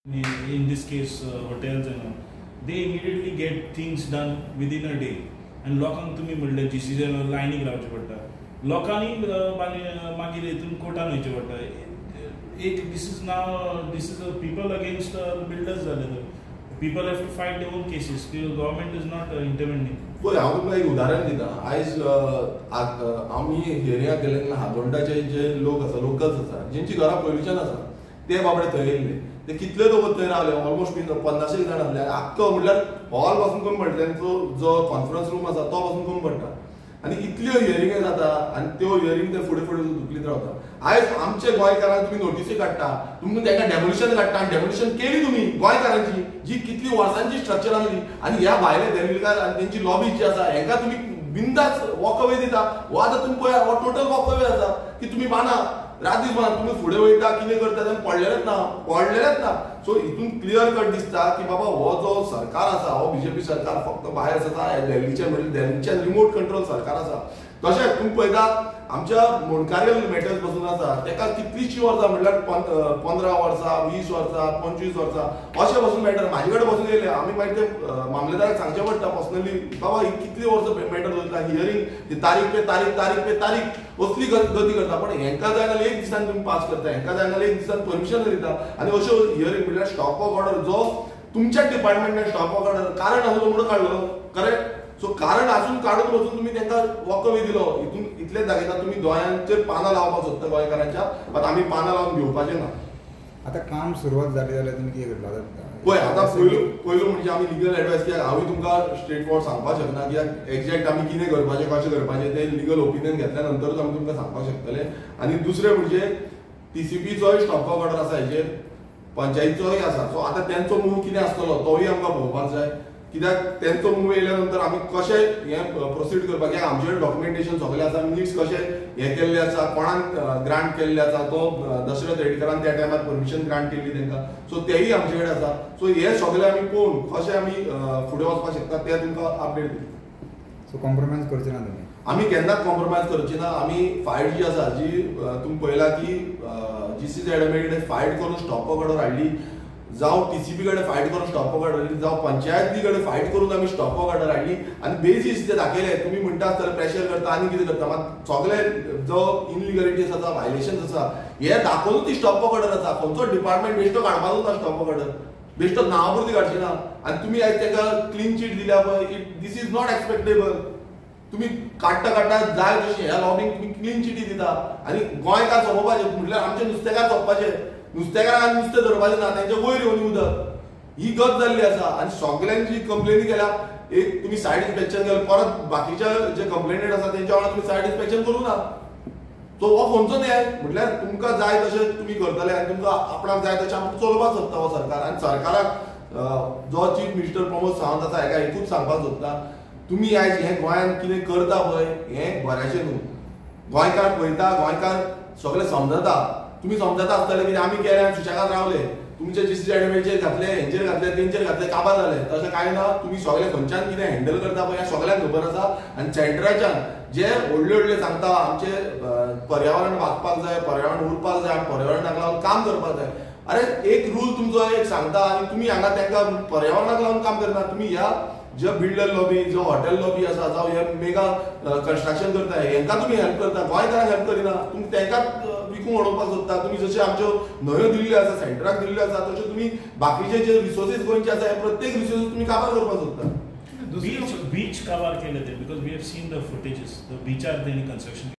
In this case, hotels and they immediately get things done within a day. And लोकांक तुम्ही म्हणले GCC लायनीक रावचे पडटा. लोकांनी मागीर हितून कोर्टान वयचे पडटा. एक this is a people against builders जाले. People have to fight their own cases. The government is not intervening. पळय हांव तुमकां एक उदाहरण दिता. आयज आमी हियरिंगाक गेले तेन्ना हातोंडाचे जे लोक आसा लोकल्स आसा जेंची घरां पयलींच्यान आसा ते बाबडे थंय येयल्ले. ते कितले लोक थंय रावले ऑलमोस्ट 50 जाण आसले. आख्खो म्हणल्यार हॉल पासून कमी पडटा तांचो जो कॉन्फरन्स रूम आसा तो पासून कमी पडटा आनी इतल्यो हियरिंग जाता आनी त्यो हियरिंग ते फुडें फुडें दुखलीत रावता. आयज आमचे गोंयकारांक तुमी नोटीसी काडटा तुमकां तांकां डेमोलिशन काडटा आनी डेमोलिशन केली तुमी गोंयकारांची जी कितली वर्सांची स्ट्रक्चर आसली आनी ह्या भायले देंवलीकार आनी तेंची लॉबी जी आसा हेंकां तुमी बिंदास वॉकअवे दिता. हो आतां तुमी पळया हो टोटल वॉकअवे आसा की तुमी बाना रात दीस बाना तुमी फुडें वयता कितें करता तें पडलेलेच ना. सो हितून क्लियर कट दिसता की बाबा हो जो सरकार आसा हो बीजेपी सरकार फक्त भायर आसा दिल्लीच्या म्हणजे दिल्लीच्या रिमोट कंट्रोल सरकार आसा. तशेंच तुमी पळयता आमच्या मुणकारील मॅटर्स पासून आसा तेका कितलींशीं वर्सां म्हणल्यार 15 वर्सां 20 वर्सां 25 वर्सां अशें पासून मॅटर म्हाजे कडेन पासून येयले. आमी मागीर ते मामलेदाराक सांगचें पडटा पर्सनली बाबा ही कितलीं वर्सां मॅटर चलता हियरिंग तारीख पे तारीख असली गती करता. पण हेंकां जाय जाल्यार एक दिसान तुमी पास करता हेंकां जाय जाल्यार एक दिसान परमिशन दिता आनी अश्यो हियरिंग म्हणल्यार स्टॉप ऑफ ऑर्डर जो तुमच्या डिपार्टमेंटान स्टॉप ऑफ ऑर्डर कारण आसलो म्हणून काडलो करेक्ट. सो कारण आसून काडून वचून तुमी तांकां वॉकअवे दिलो. हितून इतलेंच दाखयता तुमी दोळ्यांचेर पानां लावपाक सोदता गोंयकारांच्या बट आमी पानां लावन घेवपाचें ना. आतां काम सुरवात जाली जाल्यार तुमी कितें करतलो? पळय आतां पयलो म्हणजे आमी लिगल एडवायस कित्याक हांवूय तुमकां स्ट्रेट फॉरवर्ड सांगपाक शकना कित्याक एक्झॅक्ट आमी कितें करपाचें कशें करपाचें तें लिगल ओपिनियन घेतल्या नंतरूच आमी तुमकां सांगपाक शकतले. आनी दुसरें म्हणजे TCPचोय स्टॉप ऑफ ऑर्डर आसा हेचेर पंचायतीचोय आसा. सो आतां तेंचो मूव कितें आसतलो तोय आमकां पळोवपाक जाय कित्याक तेंचो मूव येयल्या नंतर आमी कशें हें प्रोसीड करपाक कित्याक आमचे कडेन डॉक्युमेंटेशन सगळें आसा मिनिट्स कशें हें केल्लें आसा कोणान ग्रांट केल्लें आसा तो दशरथ रेडकरान त्या टायमार परमिशन ग्रांट केल्ली तांकां. सो तेय आमचे कडेन आसा. सो हें सगळें आमी पळोवन कशें आमी फुडें वचपाक शकता तें तुमकां अपडेट दिता. सो कॉम्प्रोमायज करचे ना तुमी? आमी केन्नाच कॉम्प्रोमायज करची ना. आमी फायट जी आसा जी तुमी पळयला की GCC कडेन फायट करून स्टॉप ऑफ ऑर्डर हाडली जावं TCP कडेन फायट करून स्टॉप ऑफ ऑर्डर हाडली जावं पंचायती कडेन फायट करून आमी स्टॉप ऑफ ऑर्डर हाडली आनी बेजीस ते दाखयले. तुमी म्हणटा आसतले प्रेशर करता आनी कितें करता मात सगळे जो इनलिगलिटीज आसा वायलेशन्स आसा हे दाखोवन ती स्टॉप ऑफ ऑर्डर आसा. खंयचो डिपार्टमेंट बेश्टो काडपाचो ना स्टॉप ऑफ ऑर्डर बेश्टो नावापुरती काडची ना. आनी तुमी आयज ताका क्लीन चीट दिल्या पळय दीस इज नॉट एक्सपेक्टेबल. तुमी काडटा जाय तशी ह्या लॉबींग तुमी क्लीन चिटी दिता आनी गोंयकार सोंपोवपाचे म्हणल्यार आमचे नुस्तेकार सोंपपाचे नुस्तेकारांक नुस्तें धरपाचें ना तेंच्या वयर येवन उदक ही गत जाल्ली आसा. आनी सगळ्यांची कंप्लेनी केल्या एक तुमी सायड इन्स्पेक्शन केलें परत बाकीच्या जे कंप्लेनेंट आसा तेंच्या वांगडा तुमी सायड इन्स्पेक्शन करूं ना. सो हो खंयचो न्याय म्हटल्यार तुमकां जाय तशें तुमी करतले आनी तुमकां आपणाक जाय तशें आमकां चलोवपाक सोदता हो सरकार. आनी सरकाराक जो चीफ मिनिस्टर प्रमोद सावंत आसा हेका एकूच सांगपाक सोदता तुमी आयज हें गोंयांत कितें करता पळय हें बऱ्याचें न्हू. गोंयकार पळयता गोंयकार सगळें समजता. तुमी समजता आसतलें कितें आमी केलें आनी सुशेगाद रावले तुमचे GCC एडमेचेर घातले हेंचेर घातले तेंचेर घातले काबार जाले तशें कांय ना. तुमी सगळे खंयच्यान कितें हँडल करता पळय हें सगळ्यांक खबर आसा. आनी सेंटराच्यान जे व्हडले सांगता आमचे पर्यावरण वाचपाक जाय पर्यावरण उरपाक जाय आनी पर्यावरणाक लागून काम करपाक जाय. अरे एक रूल तुमचो एक सांगता आनी तुमी हांगा तांकां पर्यावरणाक लागून काम करना. तुमी ह्या जे बिल्डर लॉबी जो हॉटेल लॉबी आसा जावं हे मेगा कन्स्ट्रक्शन करता हेंकां तुमी हेल्प करता गोंयकारांक हेल्प करिना. तुमी तांकांच विकूंक उडोवपाक सोदता. तुमी जशें आमच्यो न्हंयो दिल्ल्यो आसा सेंटराक दिल्ल्यो आसा तशें तुमी बाकीचे जे रिसोर्सीस गोंयचे आसा हे प्रत्येक रिसोर्सीस तुमी काबार करपाक सोदता. Beach cover केले ते because we have seen the footages. The beach are the construction.